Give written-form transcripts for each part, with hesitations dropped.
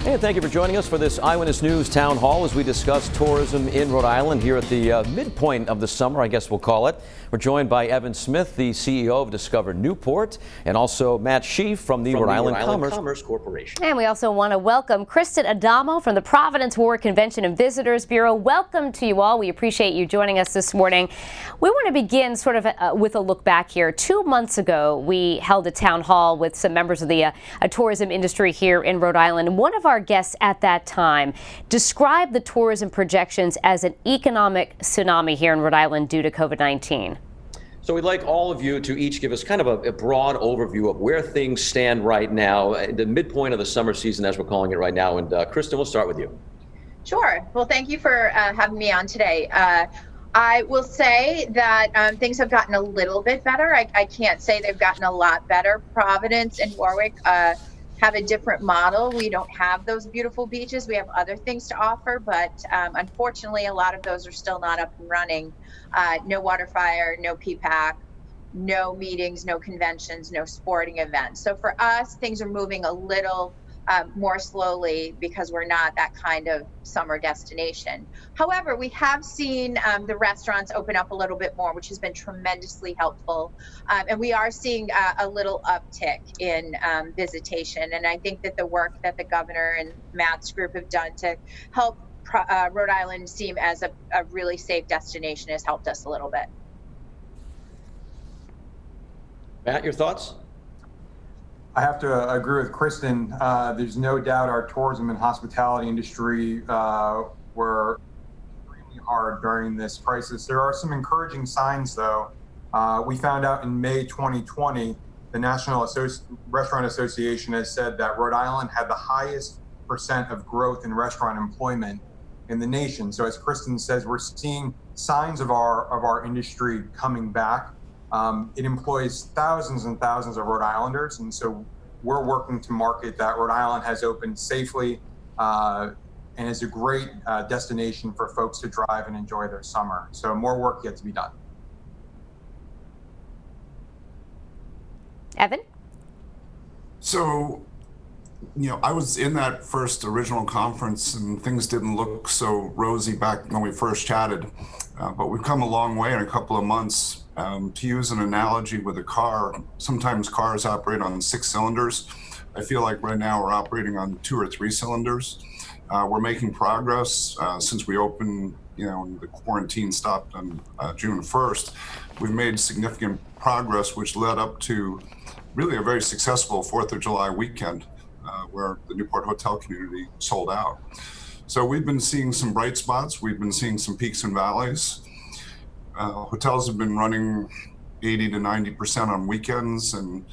And thank you for joining us for this Eyewitness News Town Hall as we discuss tourism in Rhode Island here at the midpoint of the summer, I guess we'll call it. We're joined by Evan Smith, the CEO of Discover Newport, and also Matt Sheaf from the Rhode Island Commerce Corporation. And we also want to welcome Kristen Adamo from the Providence Warwick Convention and Visitors Bureau. Welcome to you all. We appreciate you joining us this morning. We want to begin sort of with a look back here. 2 months ago, we held a town hall with some members of the tourism industry here in Rhode Island. And one of our guests at that time described the tourism projections as an economic tsunami here in Rhode Island due to COVID-19. So we'd like all of you to each give us kind of a broad overview of where things stand right now, the midpoint of the summer season as we're calling it right now. And Kristen, we'll start with you. Sure. Well, thank you for having me on today. I will say that things have gotten a little bit better. I can't say they've gotten a lot better. Providence and Warwick have a different model. We don't have those beautiful beaches. We have other things to offer, but unfortunately, a lot of those are still not up and running. No water fire, no PPAC, no meetings, no conventions, no sporting events. So for us, things are moving a little more slowly because we're not that kind of summer destination. However, we have seen the restaurants open up a little bit more, which has been tremendously helpful. And we are seeing a little uptick in visitation. And I think that the work that the governor and Matt's group have done to help Rhode Island seem as a really safe destination has helped us a little bit. Matt, your thoughts? I have to agree with Kristen. There's no doubt our tourism and hospitality industry were extremely hard during this crisis. There are some encouraging signs, though. We found out in May 2020, the National Restaurant Association has said that Rhode Island had the highest percent of growth in restaurant employment in the nation. So as Kristen says, we're seeing signs of our industry coming back. It employs thousands and thousands of Rhode Islanders, and so we're working to market that Rhode Island has opened safely and is a great destination for folks to drive and enjoy their summer. So more work yet to be done. Evan? So, I was in that first original conference and things didn't look so rosy back when we first chatted, but we've come a long way in a couple of months. To use an analogy with a car, sometimes cars operate on 6 cylinders. I feel like right now we're operating on 2 or 3 cylinders. We're making progress since we opened, the quarantine stopped on June 1st. We've made significant progress, which led up to really a very successful 4th of July weekend where the Newport hotel community sold out. So we've been seeing some bright spots. We've been seeing some peaks and valleys. Hotels have been running 80 to 90% on weekends and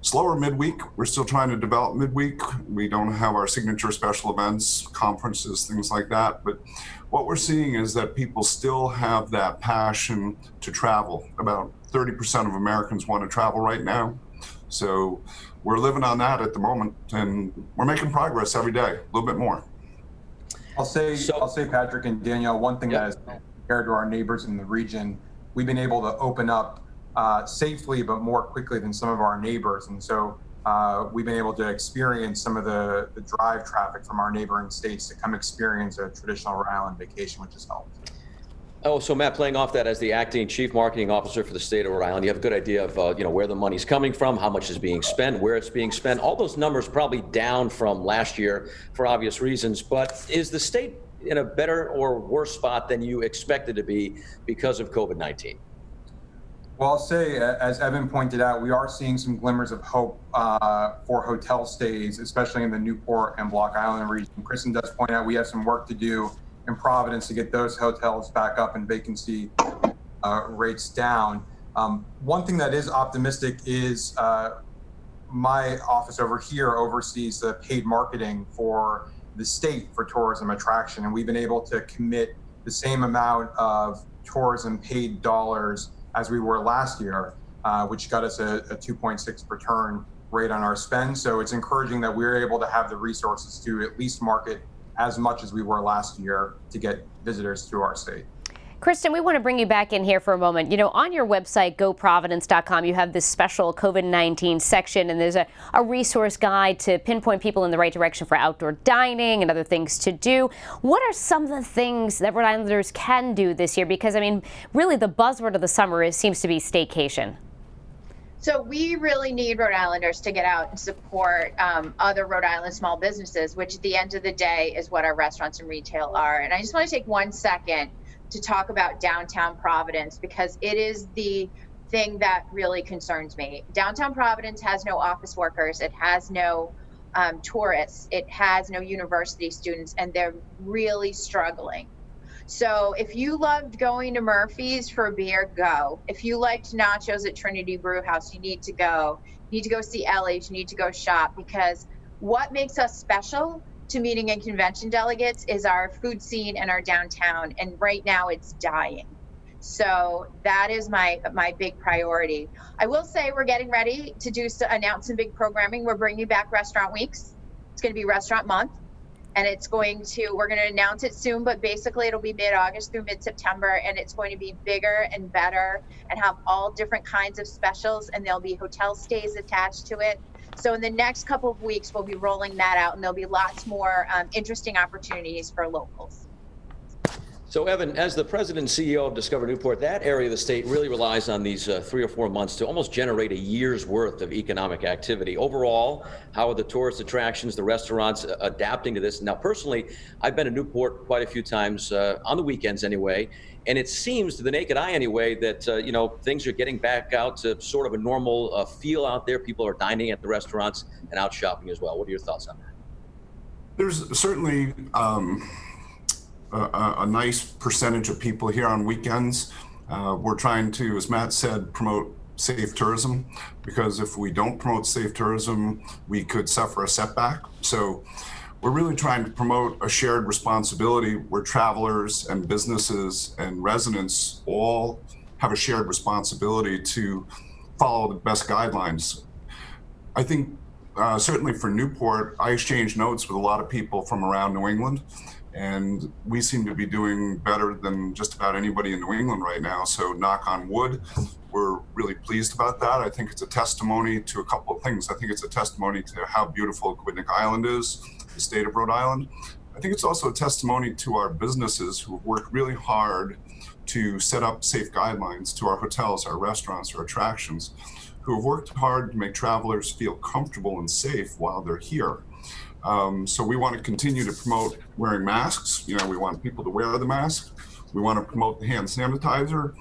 slower midweek. We're still trying to develop midweek. We don't have our signature special events, conferences, things like that. But what we're seeing is that people still have that passion to travel. About 30% of Americans want to travel right now. So we're living on that at the moment, and we're making progress every day, a little bit more. I'll say, Patrick and Danielle, one thing that is compared to our neighbors in the region, we've been able to open up safely, but more quickly than some of our neighbors. And so we've been able to experience some of the drive traffic from our neighboring states to come experience a traditional Rhode Island vacation, which has helped. Oh, so Matt, playing off that as the acting chief marketing officer for the state of Rhode Island, you have a good idea of where the money's coming from, how much is being spent, where it's being spent. All those numbers probably down from last year for obvious reasons. But is the state in a better or worse spot than you expected to be because of COVID-19? Well, I'll say, as Evan pointed out, we are seeing some glimmers of hope for hotel stays, especially in the Newport and Block Island region. Kristen does point out we have some work to do in Providence to get those hotels back up and vacancy rates down. One thing that is optimistic is my office over here oversees the paid marketing for the state for tourism attraction, and we've been able to commit the same amount of tourism paid dollars as we were last year, which got us a 2.6 return rate on our spend. So it's encouraging that we're able to have the resources to at least market as much as we were last year to get visitors to our state. Kristen, we want to bring you back in here for a moment. You know, on your website, goprovidence.com, you have this special COVID-19 section, and there's a resource guide to pinpoint people in the right direction for outdoor dining and other things to do. What are some of the things that Rhode Islanders can do this year? Because, I mean, really the buzzword of the summer seems to be staycation. So we really need Rhode Islanders to get out and support other Rhode Island small businesses, which at the end of the day is what our restaurants and retail are. And I just want to take 1 second to talk about downtown Providence, because it is the thing that really concerns me. Downtown Providence has no office workers. It has no tourists. It has no university students, and they're really struggling. So if you loved going to Murphy's for a beer, go. If you liked nachos at Trinity Brew House, you need to go. You need to go see Ellie's. You need to go shop, because what makes us special to meeting and convention delegates is our food scene and our downtown. And right now it's dying. So that is my big priority. I will say we're getting ready to announce some big programming. We're bringing back Restaurant Weeks. It's going to be Restaurant Month. And we're going to announce it soon, but basically it'll be mid-August through mid-September, and it's going to be bigger and better and have all different kinds of specials, and there'll be hotel stays attached to it. So in the next couple of weeks, we'll be rolling that out, and there'll be lots more interesting opportunities for locals. So, Evan, as the president and CEO of Discover Newport, that area of the state really relies on these 3 or 4 months to almost generate a year's worth of economic activity. Overall, how are the tourist attractions, the restaurants adapting to this? Now, personally, I've been to Newport quite a few times, on the weekends anyway, and it seems to the naked eye anyway that, things are getting back out to sort of a normal feel out there. People are dining at the restaurants and out shopping as well. What are your thoughts on that? There's certainly a nice percentage of people here on weekends. We're trying to, as Matt said, promote safe tourism, because if we don't promote safe tourism, we could suffer a setback. So we're really trying to promote a shared responsibility where travelers and businesses and residents all have a shared responsibility to follow the best guidelines. I think certainly for Newport, I exchange notes with a lot of people from around New England, and we seem to be doing better than just about anybody in New England right now. So knock on wood, we're really pleased about that. I think it's a testimony to a couple of things. I think it's a testimony to how beautiful Quidnick Island is, the state of Rhode Island. I think it's also a testimony to our businesses who have worked really hard to set up safe guidelines, to our hotels, our restaurants, our attractions, who have worked hard to make travelers feel comfortable and safe while they're here. So we want to continue to promote wearing masks. We want people to wear the mask. We want to promote the hand sanitizer.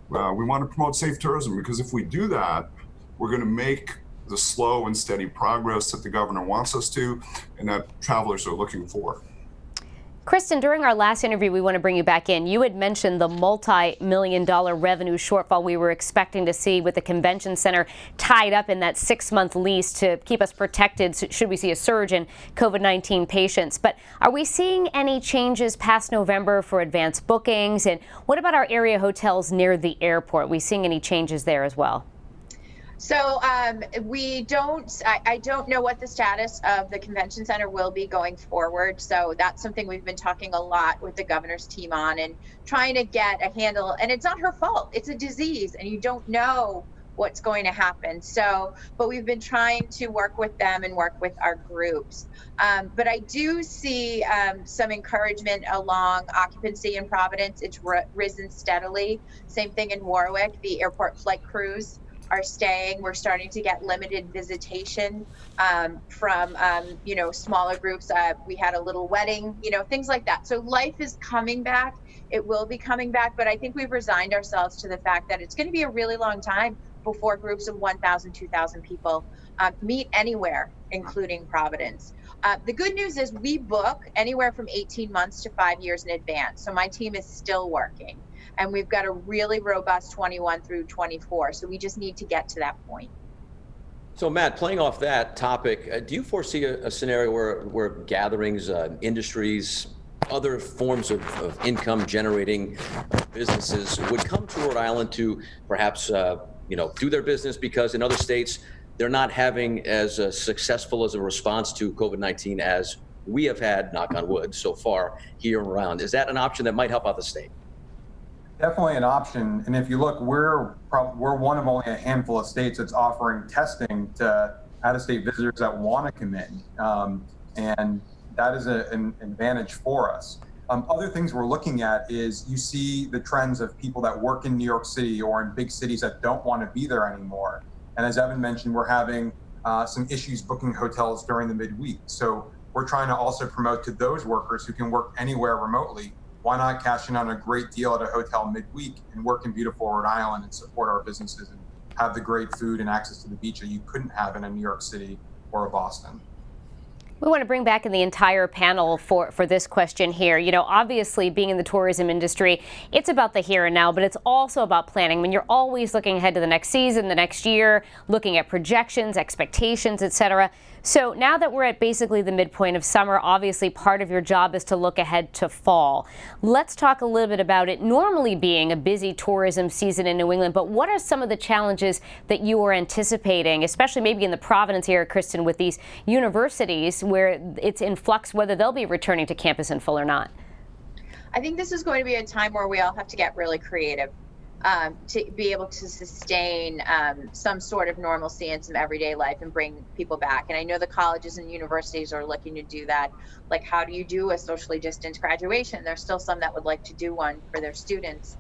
We want to promote safe tourism, because if we do that, we're going to make the slow and steady progress that the governor wants us to, and that travelers are looking for. Kristen, during our last interview, we want to bring you back in. You had mentioned the multi-million-dollar revenue shortfall we were expecting to see with the convention center tied up in that 6-month lease to keep us protected should we see a surge in COVID-19 patients. But are we seeing any changes past November for advanced bookings? And what about our area hotels near the airport? Are we seeing any changes there as well? So I don't know what the status of the convention center will be going forward. So that's something we've been talking a lot with the governor's team on, and trying to get a handle. And it's not her fault. It's a disease, and you don't know what's going to happen. So, but we've been trying to work with them and work with our groups. But I do see some encouragement along occupancy in Providence. It's risen steadily. Same thing in Warwick. The airport flight crews are staying. We're starting to get limited visitation from smaller groups. We had a little wedding, things like that. So life is coming back. It will be coming back, but I think we've resigned ourselves to the fact that it's going to be a really long time before groups of 1,000, 2,000 people meet anywhere, including Providence. The good news is we book anywhere from 18 months to 5 years in advance. So my team is still working, and we've got a really robust 21 through 24. So we just need to get to that point. So Matt, playing off that topic, do you foresee a scenario where gatherings, industries, other forms of income generating businesses would come to Rhode Island to perhaps do their business, because in other states they're not having as successful as a response to COVID-19 as we have had, knock on wood, so far here and around? Is that an option that might help out the state? Definitely an option. And if you look, we're one of only a handful of states that's offering testing to out-of-state visitors that want to come in, and that is an advantage for us. Other things we're looking at is you see the trends of people that work in New York City or in big cities that don't want to be there anymore. And as Evan mentioned, we're having some issues booking hotels during the midweek. So we're trying to also promote to those workers who can work anywhere remotely. Why not cash in on a great deal at a hotel midweek and work in beautiful Rhode Island and support our businesses and have the great food and access to the beach that you couldn't have in a New York City or a Boston? We want to bring back in the entire panel for this question here. You know, obviously being in the tourism industry, it's about the here and now, but it's also about planning. I mean, you're always looking ahead to the next season, the next year, looking at projections, expectations, etc. So now that we're at basically the midpoint of summer, obviously part of your job is to look ahead to fall. Let's talk a little bit about it normally being a busy tourism season in New England, but what are some of the challenges that you are anticipating, especially maybe in the Providence area, Kristen, with these universities where it's in flux whether they'll be returning to campus in full or not? I think this is going to be a time where we all have to get really creative to be able to sustain some sort of normalcy and some everyday life and bring people back. And I know the colleges and universities are looking to do that. Like, how do you do a socially distanced graduation? There's still some that would like to do one for their students.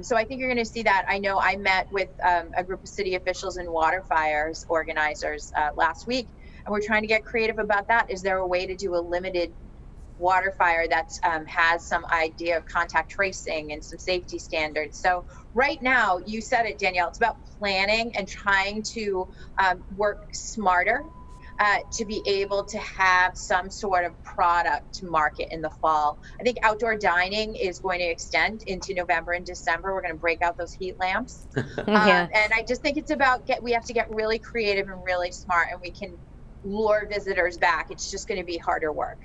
So I think you're going to see that. I know I met with a group of city officials and water fires organizers last week, and we're trying to get creative about that. Is there a way to do a limited water fire that has some idea of contact tracing and some safety standards? So right now, you said it, Danielle, it's about planning and trying to work smarter to be able to have some sort of product to market in the fall. I think outdoor dining is going to extend into November and December. We're going to break out those heat lamps. Yeah. And I just think it's about we have to get really creative and really smart, and we can lure visitors back. It's just going to be harder work.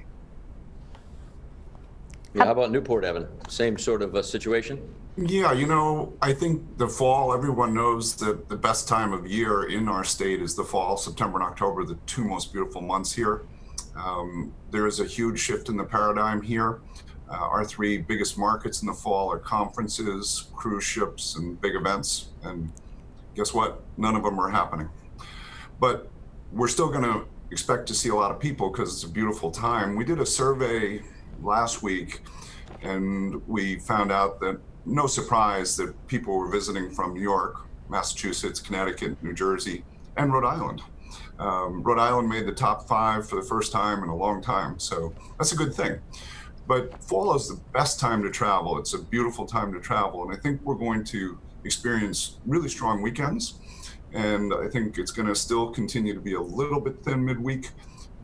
Yeah, how about Newport, Evan? Same sort of situation? Yeah, you know, I think the fall, everyone knows that the best time of year in our state is the fall. September and October, the two most beautiful months here. There is a huge shift in the paradigm here. Our three biggest markets in the fall are conferences, cruise ships, and big events. And guess what? None of them are happening. But we're still going to expect to see a lot of people because it's a beautiful time. We did a survey last week, and we found out that, no surprise, that people were visiting from New York, Massachusetts, Connecticut, New Jersey, and Rhode Island. Rhode Island made the top 5 for the first time in a long time, so that's a good thing. But fall is the best time to travel. It's a beautiful time to travel, and I think we're going to experience really strong weekends, and I think it's going to still continue to be a little bit thin midweek.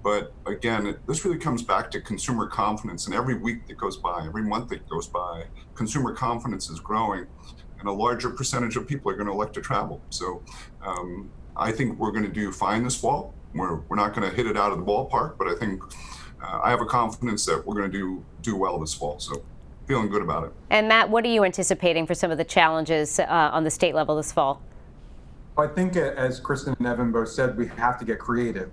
But again, this really comes back to consumer confidence. And every week that goes by, every month that goes by, consumer confidence is growing, and a larger percentage of people are going to elect to travel. So I think we're going to do fine this fall. We're not going to hit it out of the ballpark, but I think I have a confidence that we're going to do well this fall. So feeling good about it. And Matt, what are you anticipating for some of the challenges on the state level this fall? I think, as Kristen and Evan both said, we have to get creative.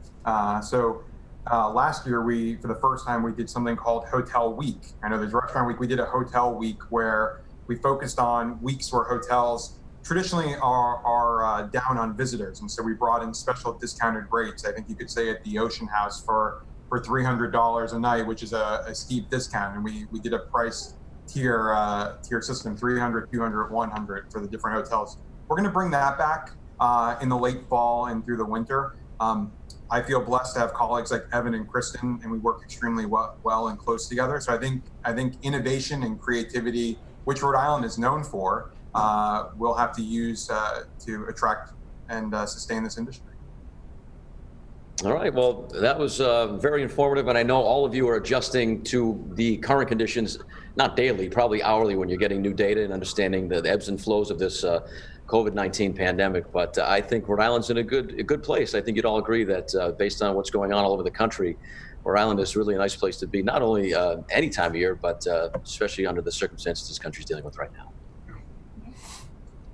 Last year, for the first time, we did something called Hotel Week. I know there's Restaurant Week. We did a Hotel Week where we focused on weeks where hotels traditionally are down on visitors. And so we brought in special discounted rates. I think you could say at the Ocean House for $300 a night, which is a steep discount. And we did a price tier system, 300, 200, 100 for the different hotels. We're going to bring that back in the late fall and through the winter. I feel blessed to have colleagues like Evan and Kristen, and we work extremely well and close together. So I think innovation and creativity, which Rhode Island is known for, we'll have to use to attract and sustain this industry. All right. Well, that was very informative, and I know all of you are adjusting to the current conditions, not daily, probably hourly, when you're getting new data and understanding the ebbs and flows of this COVID-19 pandemic. But I think Rhode Island's in a good place. I think you'd all agree that based on what's going on all over the country, Rhode Island is really a nice place to be, not only any time of year, but especially under the circumstances this country's dealing with right now.